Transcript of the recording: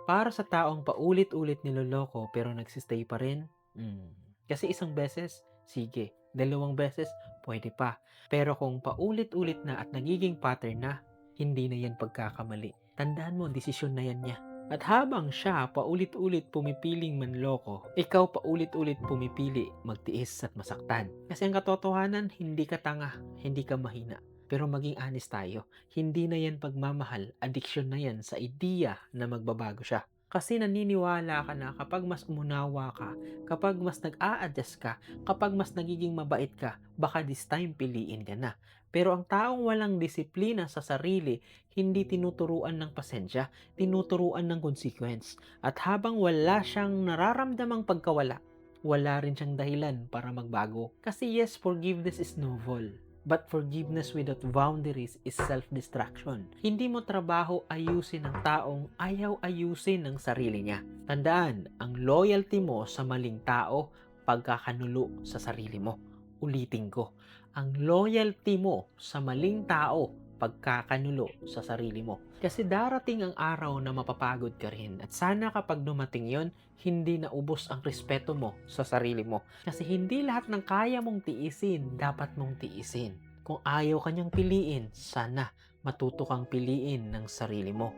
Para sa taong paulit-ulit niloloko pero nagsistay pa rin, kasi isang beses, sige. Dalawang beses, pwede pa. Pero kung paulit-ulit na at nagiging pattern na, hindi na yan pagkakamali. Tandaan mo, desisyon na yan niya. At habang siya paulit-ulit pumipiling manloko, ikaw paulit-ulit pumipili magtiis at masaktan. Kasi ang katotohanan, hindi ka tanga, hindi ka mahina. Pero maging honest tayo, hindi na yan pagmamahal, addiction na yan sa ideya na magbabago siya. Kasi naniniwala ka na kapag mas umunawa ka, kapag mas nag-a-adjust ka, kapag mas nagiging mabait ka, baka this time piliin ka na. Pero ang taong walang disiplina sa sarili, hindi tinuturuan ng pasensya, tinuturuan ng consequence. At habang wala siyang nararamdamang pagkawala, wala rin siyang dahilan para magbago. Kasi yes, forgiveness is noble. But forgiveness without boundaries is self-destruction. Hindi mo trabaho ayusin ng taong ayaw ayusin ng sarili niya. Tandaan, ang loyalty mo sa maling tao, pagkakanulo sa sarili mo. Ulitin ko, ang loyalty mo sa maling tao, pagkakanulo sa sarili mo. Kasi darating ang araw na mapapagod ka rin. At sana kapag dumating yon, hindi na ubos ang respeto mo sa sarili mo. Kasi hindi lahat ng kaya mong tiisin, dapat mong tiisin. Kung ayaw kanyang piliin, sana matuto kang piliin ng sarili mo.